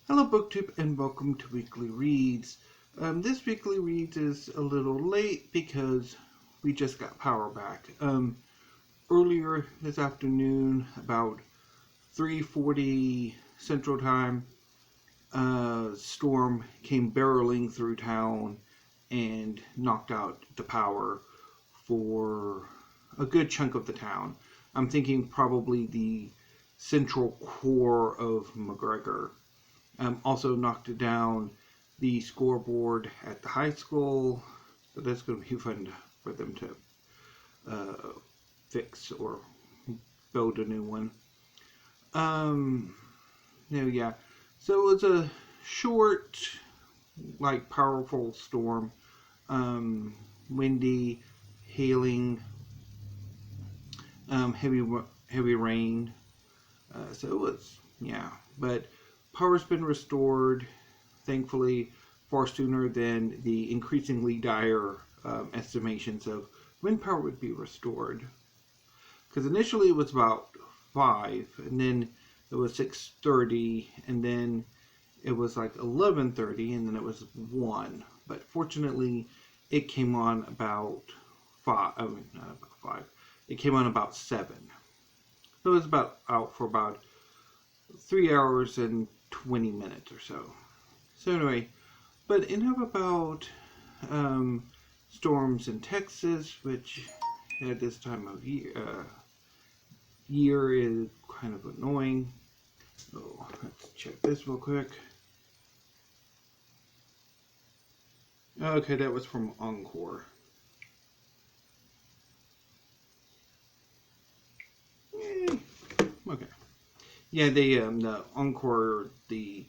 Hello BookTube and welcome to Weekly Reads. This Weekly Reads is a little late because we just got power back. Earlier this afternoon, about 3:40 Central Time, a storm came barreling through town and knocked out the power for a good chunk of the town. I'm thinking probably the central core of McGregor. Also knocked down the scoreboard at the high school, so that's going to be fun for them to fix or build a new one. Yeah. So it was a short, powerful storm. Windy, hailing, heavy rain. So it was, but power's been restored, thankfully, far sooner than the increasingly dire estimations of when power would be restored. Because initially it was about 5, and then it was 6:30, and then it was like 11:30, and then it was 1. But fortunately, it came on about 5. I mean, not about 5. It came on about 7. So it was out for about 3 hours and 20 minutes or so. So anyway, but enough about storms in Texas, which at this time of year is kind of annoying. So let's check this real quick. Okay, that was from Encore. Okay. Yeah, they the Encore, the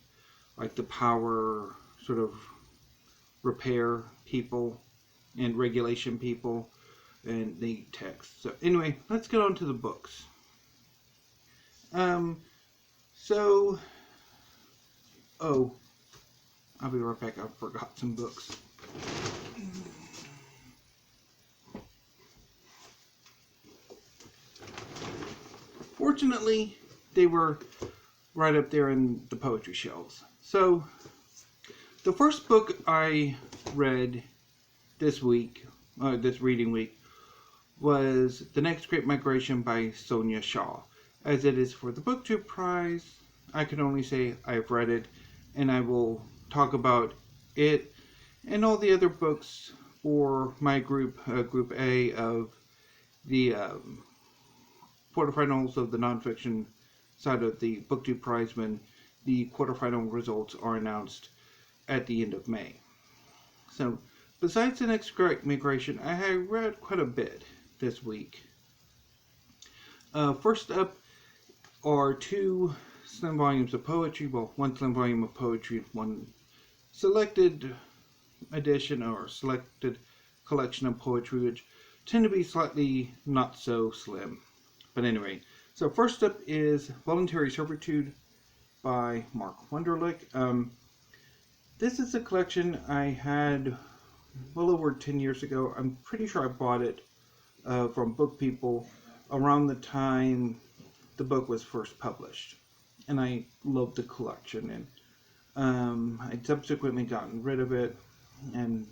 power sort of repair people and regulation people, and they text. So anyway, let's get on to the books. I'll be right back. I forgot some books. Fortunately, they were right up there in the poetry shelves. So, the first book I read this reading week, was The Next Great Migration by Sonia Shah. As it is for the BookTube Prize, I can only say I've read it, and I will talk about it and all the other books for my group A of the quarterfinals of the nonfiction side of the BookTube Prize when the quarterfinal results are announced at the end of May. So, besides The Next Great Migration, I have read quite a bit this week. First up are 2 slim volumes of poetry. Well, 1 slim volume of poetry, 1 selected edition or selected collection of poetry, which tend to be slightly not so slim. But anyway, so first up is Voluntary Solitude by Mark Wunderlich. This is a collection I had well over 10 years ago. I'm pretty sure I bought it from Book People around the time the book was first published. And I loved the collection. And I subsequently gotten rid of it. And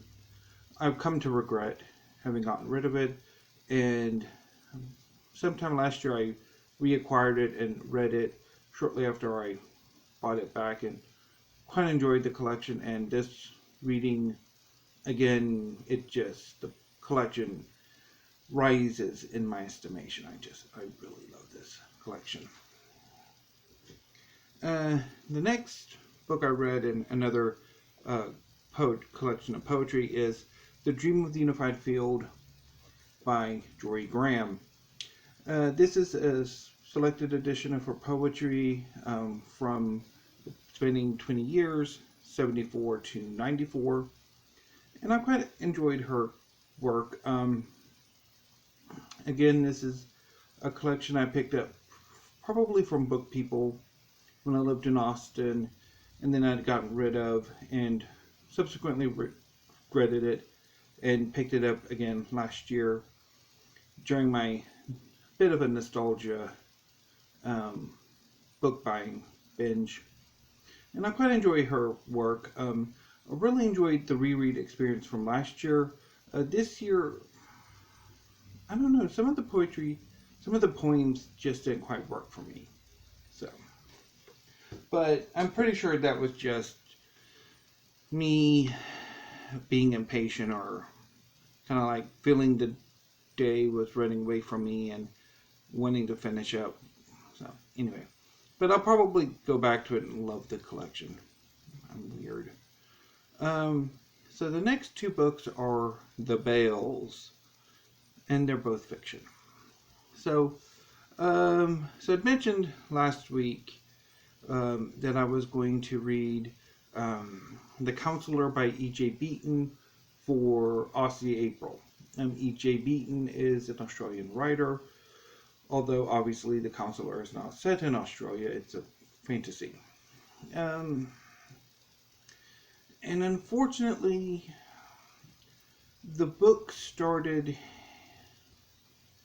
I've come to regret having gotten rid of it. And sometime last year I reacquired it and read it shortly after I bought it back. And quite enjoyed the collection. And this reading, again, the collection rises in my estimation. I really love this collection. The next book I read in another collection of poetry is The Dream of the Unified Field by Jorie Graham. This is a selected edition of her poetry from spanning 20 years, 74 to 94. And I quite enjoyed her work. Again, this is a collection I picked up probably from Book People when I lived in Austin, and then I'd gotten rid of and subsequently regretted it and picked it up again last year during my bit of a nostalgia book buying binge. and I quite enjoy her work. I really enjoyed the reread experience from last year. This year, I don't know, some of the poems just didn't quite work for me. So, but I'm pretty sure that was just me being impatient, or kind of like feeling the day was running away from me and wanting to finish up. So, anyway. But I'll probably go back to it and love the collection. I'm weird. So the next two books are The Bales, and they're both fiction. So I'd mentioned last week that I was going to read The Councillor by E.J. Beaton for Aussie April. E.J. Beaton is an Australian writer, although obviously The Councillor is not set in Australia, it's a fantasy. And unfortunately, the book started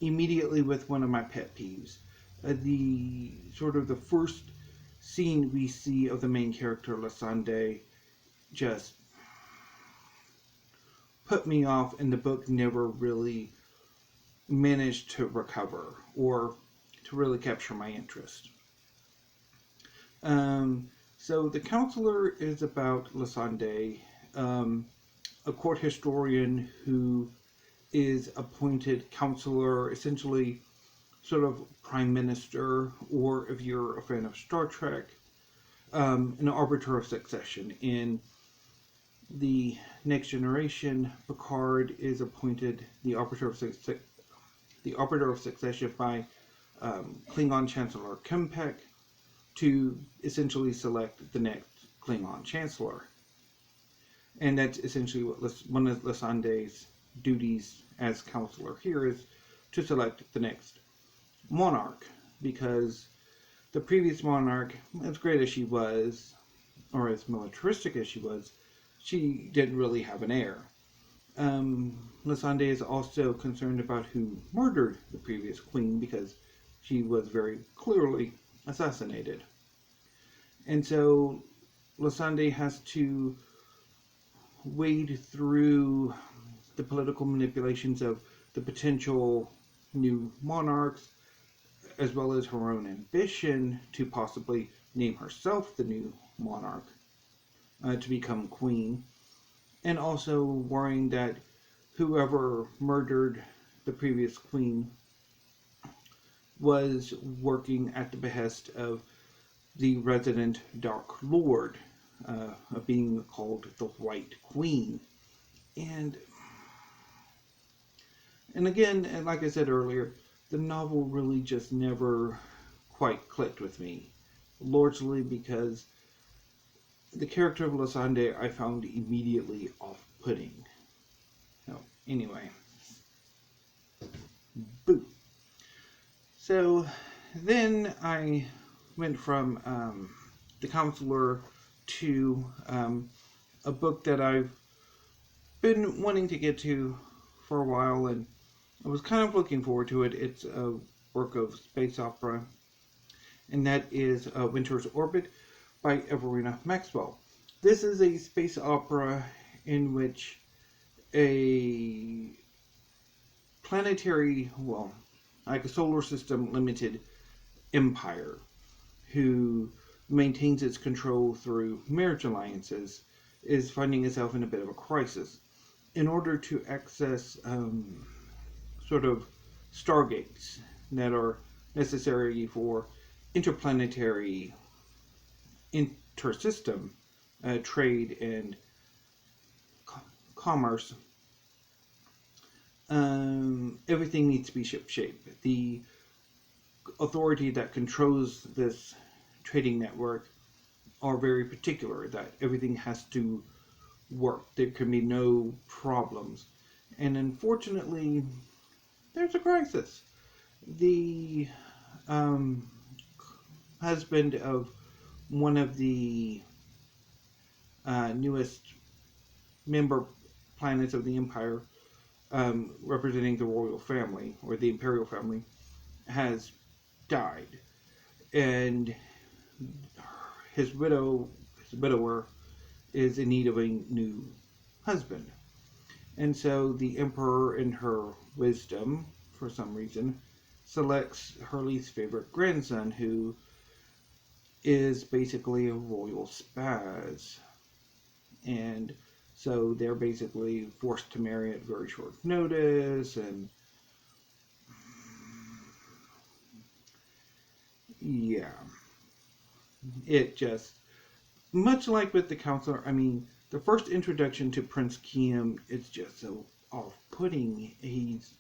immediately with one of my pet peeves. The first scene we see of the main character, Lasande, just put me off, and the book never really managed to recover or to really capture my interest. So The Councillor is about Lasande, a court historian who is appointed councillor, essentially sort of prime minister, or if you're a fan of Star Trek, an arbiter of succession. In the Next Generation, Picard is appointed the arbiter of succession by Klingon Chancellor Kempek to essentially select the next Klingon Chancellor. And that's essentially what one of Lasande's duties as councillor here is, to select the next monarch, because the previous monarch, as great as she was, or as militaristic as she was, she didn't really have an heir. Lasande is also concerned about who murdered the previous queen, because she was very clearly assassinated. And so Lasande has to wade through the political manipulations of the potential new monarchs, as well as her own ambition to possibly name herself the new monarch, to become queen, and also worrying that whoever murdered the previous queen was working at the behest of the resident Dark Lord, being called the White Queen. And again, and like I said earlier, the novel really just never quite clicked with me, largely because the character of Lasande I found immediately off-putting. So, anyway. Boo. So, then I went from The Councillor to a book that I've been wanting to get to for a while, and I was kind of looking forward to it. It's a work of space opera, and that is Winter's Orbit by Everina Maxwell. This is a space opera in which a planetary, well, like a solar system limited empire, who maintains its control through marriage alliances, is finding itself in a bit of a crisis. In order to access sort of stargates that are necessary for interplanetary intersystem trade and commerce, everything needs to be ship-shape. The authority that controls this trading network are very particular that everything has to work. There can be no problems. And unfortunately, there's a crisis. The husband of one of the newest member planets of the Empyre, representing the royal family, or the imperial family, has died. And his widow widower, is in need of a new husband. And so the Emperor, in her wisdom, for some reason, selects her least favorite grandson, who is basically a royal spaz. And so they're basically forced to marry at very short notice, and yeah, it just, much like with the Councillor, I mean, the first introduction to Prince Kiem is just so off-putting. He's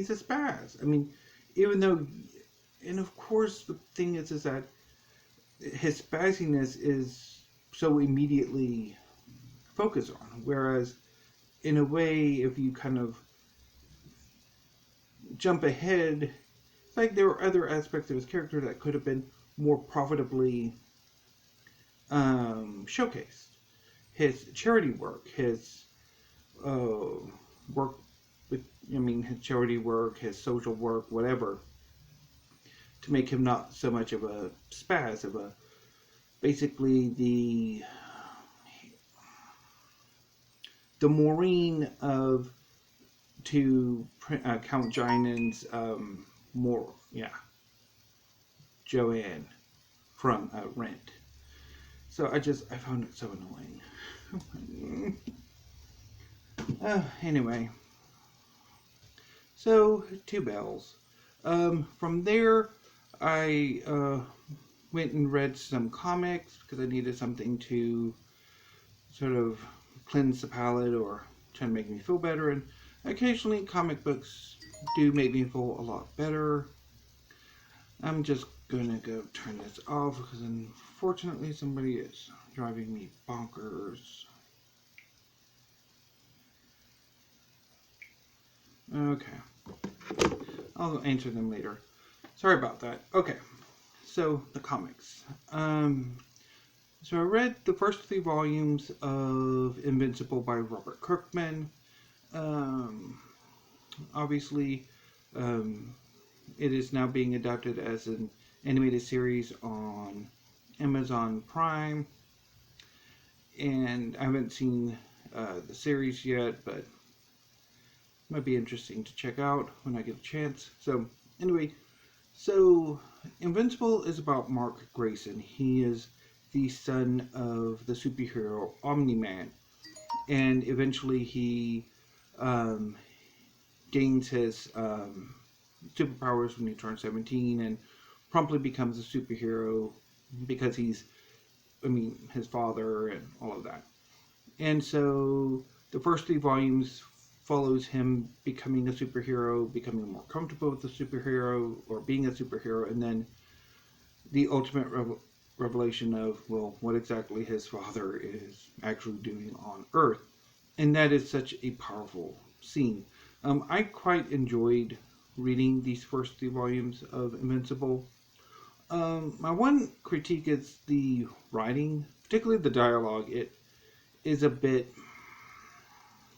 a spaz. I mean, even though, and of course the thing is that his spazziness is so immediately focused on, whereas in a way, if you kind of jump ahead, it's like there were other aspects of his character that could have been more profitably showcased. His charity work, his work with, his charity work, his social work, whatever, to make him not so much of a spaz, of a, basically the Maureen to Count Jinan's Joanne from Rent. So I found it so annoying. Anyway, so 2 bells. From there, I went and read some comics because I needed something to sort of cleanse the palate or try to make me feel better. And occasionally, comic books do make me feel a lot better. I'm just gonna go turn this off because unfortunately somebody is driving me bonkers. Okay. I'll answer them later. Sorry about that. Okay. So, the comics. So I read the first 3 volumes of Invincible by Robert Kirkman. Obviously, it is now being adapted as an animated series on Amazon Prime. And I haven't seen the series yet, but it might be interesting to check out when I get a chance. So, anyway, so Invincible is about Mark Grayson. He is the son of the superhero Omni-Man, and eventually he gains his superpowers when he turns 17 and promptly becomes a superhero because he's, his father and all of that. And so the first 3 volumes follows him becoming a superhero, becoming more comfortable with the superhero or being a superhero, and then the ultimate revelation of, well, what exactly his father is actually doing on Earth. And that is such a powerful scene. I quite enjoyed reading these first 3 volumes of Invincible. My one critique is the writing, particularly the dialogue. It is a bit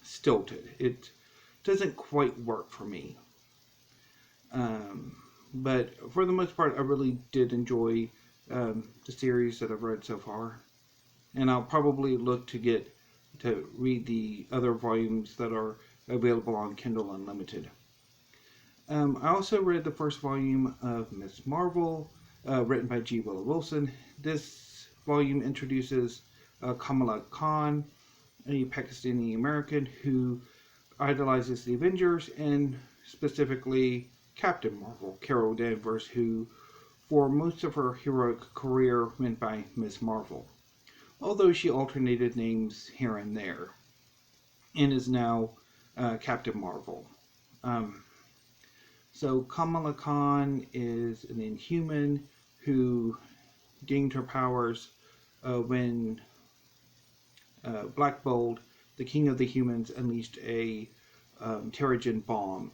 stilted. It doesn't quite work for me. But for the most part, I really did enjoy the series that I've read so far. And I'll probably look to read the other volumes that are available on Kindle Unlimited. I also read the first volume of Ms. Marvel, written by G. Willow Wilson. This volume introduces Kamala Khan, a Pakistani American who idolizes the Avengers, and specifically Captain Marvel, Carol Danvers, who for most of her heroic career went by Ms. Marvel, although she alternated names here and there, and is now Captain Marvel. So Kamala Khan is an Inhuman who gained her powers when Black Bolt, the king of the humans, unleashed a Terrigen bomb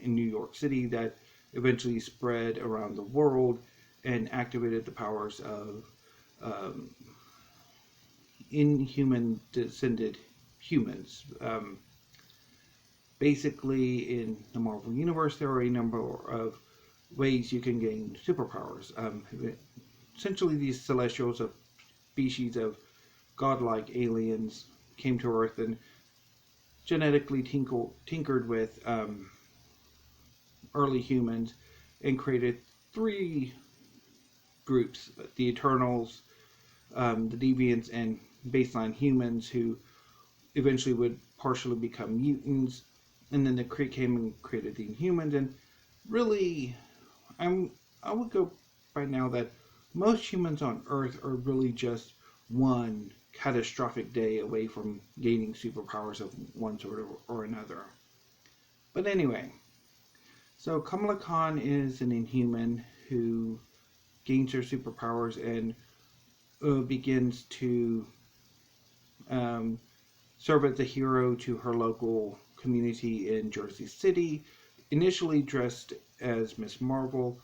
in New York City that eventually spread around the world and activated the powers of inhuman descended humans. Basically, in the Marvel Universe, there are a number of ways you can gain superpowers. Essentially, these Celestials species of godlike aliens came to Earth and genetically tinkered with early humans and created three groups: the Eternals, the Deviants, and baseline humans, who eventually would partially become mutants. And then the Kree came and created the Inhumans. And really, I would go by now that most humans on Earth are really just one catastrophic day away from gaining superpowers of one sort or another. But anyway, so Kamala Khan is an Inhuman who gains her superpowers and begins to serve as a hero to her local community in Jersey City. Initially dressed as Miss Marvel,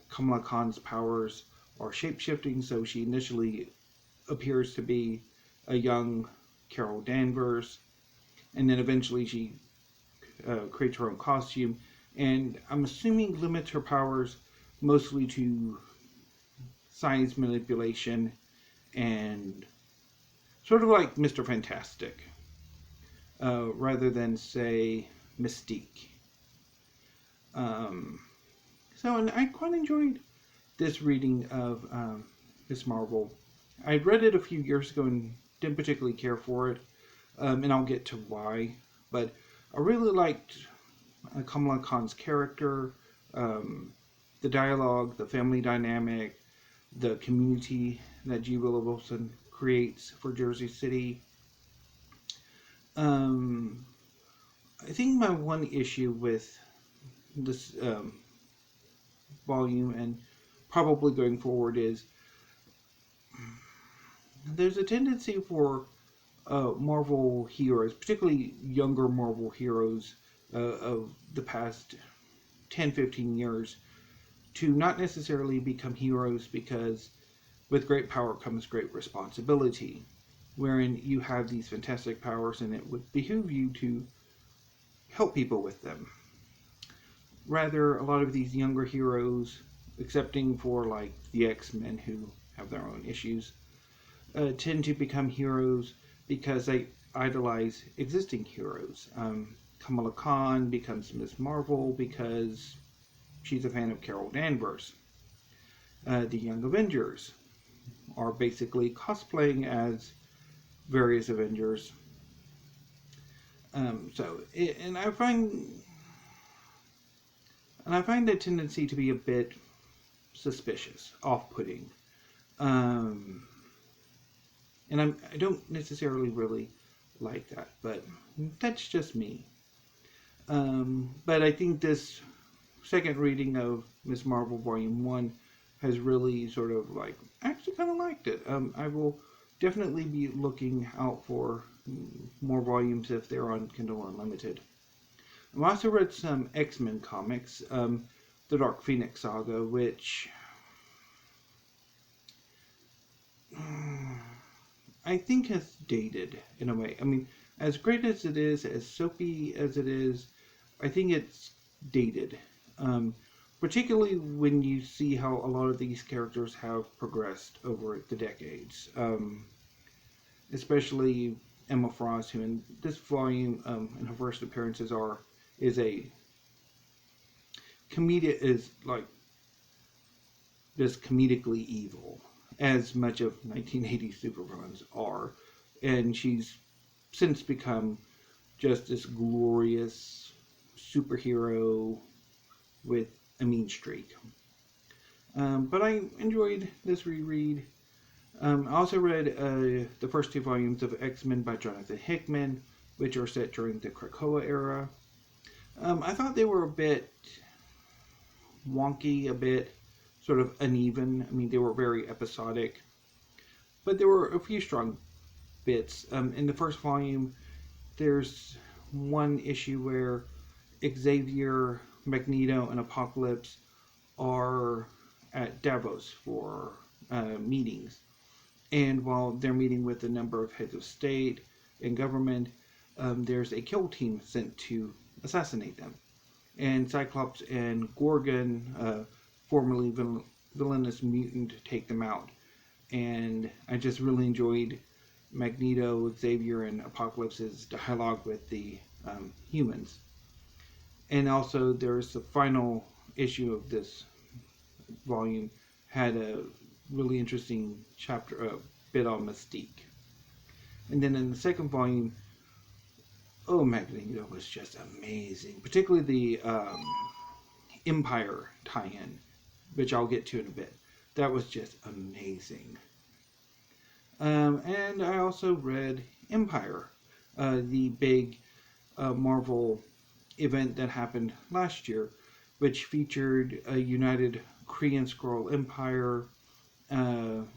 Kamala Khan's powers are shape-shifting, so she initially appears to be a young Carol Danvers, and then eventually she creates her own costume, and I'm assuming limits her powers mostly to science manipulation and sort of like Mr. Fantastic, rather than, say, Mystique. And I quite enjoyed this reading of Miss Marvel. I read it a few years ago and didn't particularly care for it, and I'll get to why. But I really liked Kamala Khan's character, the dialogue, the family dynamic, the community that G. Willow Wilson creates for Jersey City. I think my one issue with this volume, and probably going forward, is there's a tendency for Marvel heroes, particularly younger Marvel heroes of the past 10-15 years, to not necessarily become heroes because with great power comes great responsibility, wherein you have these fantastic powers and it would behoove you to help people with them. Rather, a lot of these younger heroes, excepting for like the X-Men who have their own issues, tend to become heroes because they idolize existing heroes. Kamala Khan becomes Miss Marvel because she's a fan of Carol Danvers. The Young Avengers are basically cosplaying as various Avengers. And I find that tendency to be a bit suspicious, off-putting. And I don't necessarily really like that, but that's just me. But I think this second reading of Miss Marvel Volume 1 has really sort of like, I actually kind of liked it. I will definitely be looking out for more volumes if they're on Kindle Unlimited. I've also read some X-Men comics, the Dark Phoenix Saga, which I think has dated in a way. I mean, as great as it is, as soapy as it is, I think it's dated. Particularly when you see how a lot of these characters have progressed over the decades. Especially Emma Frost, who in this volume, in her first appearances, is like just comedically evil, as much of 1980s supervillains are, and she's since become just this glorious superhero with a mean streak. But I enjoyed this reread. I also read the first two volumes of X-Men by Jonathan Hickman, which are set during the Krakoa era. I thought they were a bit wonky, a bit sort of uneven. I mean, they were very episodic, but there were a few strong bits. In the first volume, there's one issue where Xavier, Magneto, and Apocalypse are at Davos for meetings. And while they're meeting with a number of heads of state and government, there's a kill team sent to assassinate them. And Cyclops and Gorgon, formerly villainous mutant, take them out. and I just really enjoyed Magneto, Xavier, and Apocalypse's dialogue with the humans. And also, there's the final issue of this volume had a really interesting chapter, a bit on Mystique. And then in the second volume, oh, Magneto was just amazing, particularly the Empyre tie-in, which I'll get to in a bit. That was just amazing. And I also read Empyre, the big Marvel event that happened last year, which featured a united Kree and Skrull Empire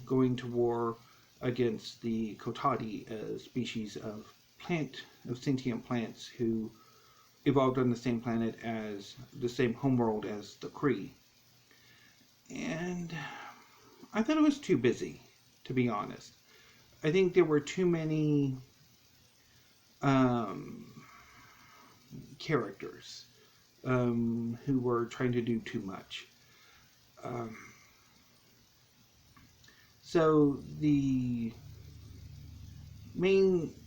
going to war against the Kotati, a species of sentient plants who evolved on the same planet as the same homeworld as the Kree. And I thought it was too busy, to be honest. I think there were too many characters who were trying to do too much.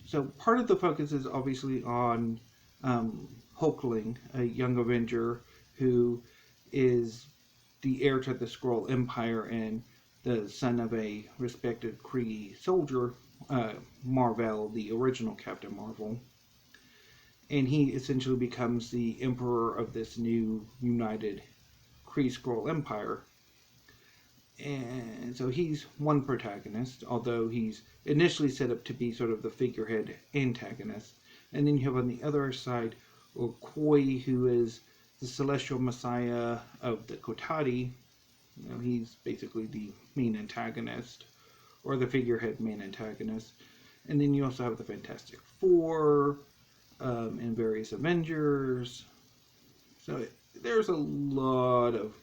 So part of the focus is obviously on Hulkling, a young Avenger who is the heir to the Skrull Empire and the son of a respected Kree soldier, Marvel, the original Captain Marvel. And he essentially becomes the emperor of this new united Kree Skrull Empire. And so he's one protagonist, although he's initially set up to be sort of the figurehead antagonist. And then you have on the other side Okoye, who is the celestial messiah of the Kotati. You know, he's basically the main antagonist, or the figurehead main antagonist. And then you also have the Fantastic Four, and various Avengers. So there's a lot of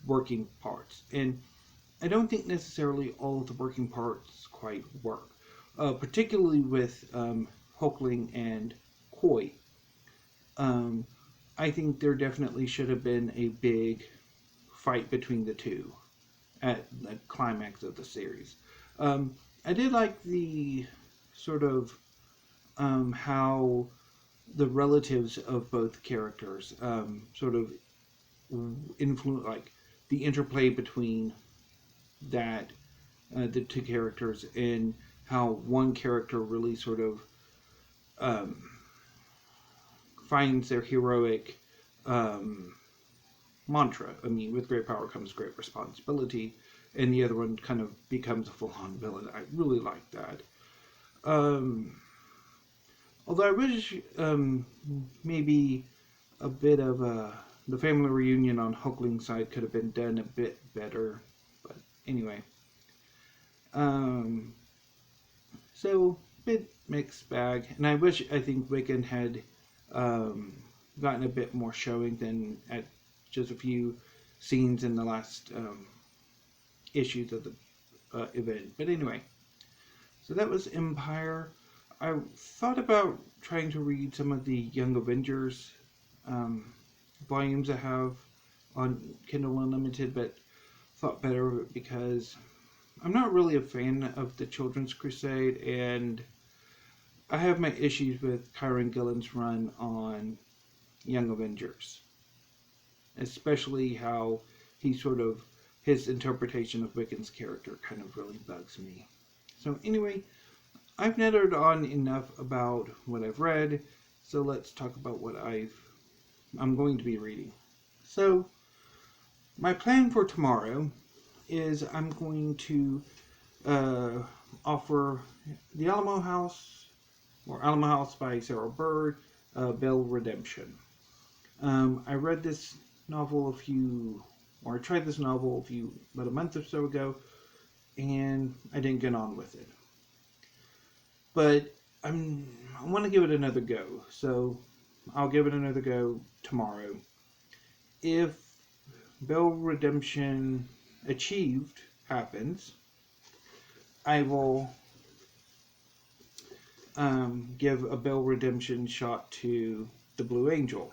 working parts. And I don't think necessarily all of the working parts quite work. Particularly with Hulkling and Koi. I think there definitely should have been a big fight between the two at the climax of the series. I did like the sort of how the relatives of both characters sort of influence, like the interplay between that the two characters, and how one character really sort of finds their heroic mantra. I mean, with great power comes great responsibility, and the other one kind of becomes a full-on villain. I really like that. Although I wish maybe a bit of the family reunion on Hulkling's side could have been done a bit better. But anyway. So, bit mixed bag. And I think Wiccan had gotten a bit more showing than at just a few scenes in the last issues of the event. But anyway. So that was Empyre. I thought about trying to read some of the Young Avengers volumes I have on Kindle Unlimited, but thought better of it because I'm not really a fan of the Children's Crusade, and I have my issues with Kieron Gillen's run on Young Avengers. Especially how his interpretation of Wiccan's character kind of really bugs me. So anyway, I've nettered on enough about what I've read, so let's talk about what I'm going to be reading. So, my plan for tomorrow is I'm going to offer The Alamo House, or Alamo House by Sarah Bird, Belle Redemption. I read this novel I tried this novel about a month or so ago, and I didn't get on with it. But I want to give it another go, so I'll give it another go tomorrow. If Belle Redemption Achieved happens, I will give a Belle Redemption shot to The Blue Angel.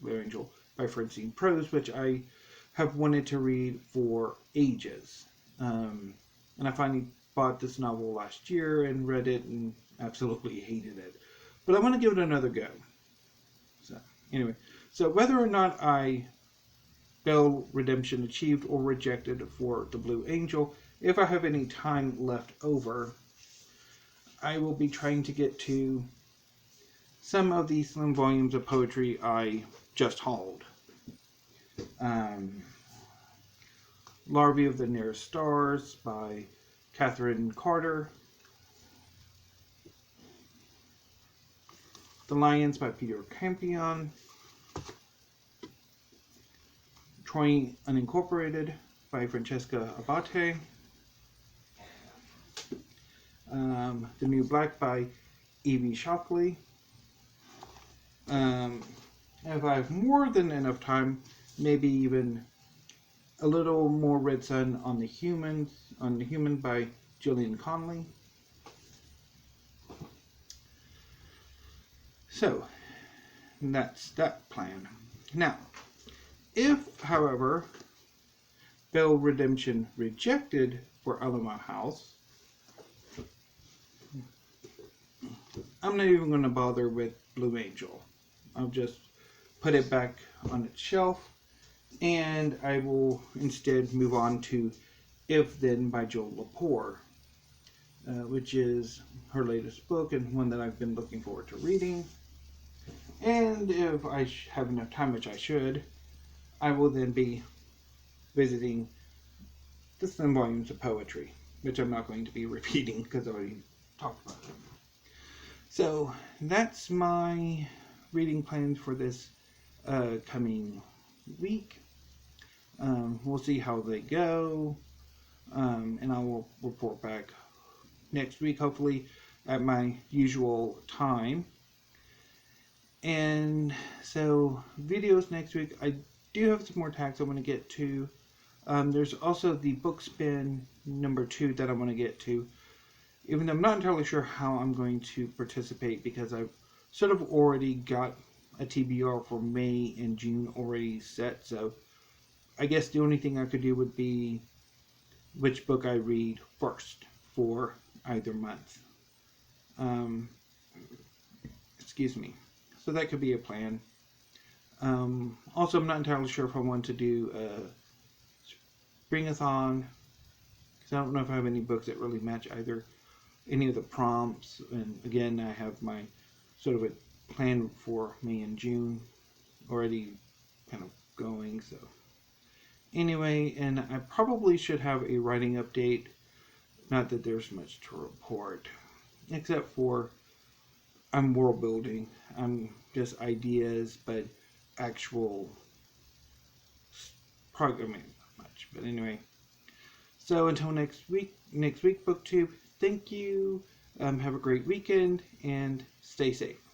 Blue Angel by Francine Prose, which I have wanted to read for ages. And I finally bought this novel last year and read it and absolutely hated it. But I want to give it another go. So, anyway. So, whether or not Bell Redemption achieved or rejected for the Blue Angel, if I have any time left over, I will be trying to get to some of the slim volumes of poetry I just hauled. Larvae of the Nearest Stars by Catherine Carter. The Lions by Peter Campion. Troy Unincorporated by Francesca Abbate. The New Black by Evie Shockley. If I have more than enough time, maybe even a little more Red Sun on the Human by Gillian Conoley. So, that's that plan. Now, if, however, Bell Redemption rejected for Alamo House, I'm not even going to bother with Blue Angel. I'll just put it back on its shelf, and I will instead move on to If Then by Joel Lepore, which is her latest book and one that I've been looking forward to reading. And if I have enough time, which I should, I will then be visiting the slim volumes of poetry, which I'm not going to be repeating because I already talked about them. So that's my reading plans for this coming week. We'll see how they go, and I will report back next week, hopefully at my usual time. And so videos next week. I do have some more tags I want to get to. There's also the book spin number 2 that I want to get to, even though I'm not entirely sure how I'm going to participate, because I've sort of already got a TBR for May and June already set. So I guess the only thing I could do would be which book I read first for either month. Excuse me. So that could be a plan. Also, I'm not entirely sure if I want to do a springathon, because I don't know if I have any books that really match either any of the prompts. And again, I have my sort of a plan for May and June already kind of going. So anyway, and I probably should have a writing update. Not that there's much to report, except for I'm world building. I'm just ideas, but actual programming not much. But anyway, so until next week, BookTube, thank you. Have a great weekend and stay safe.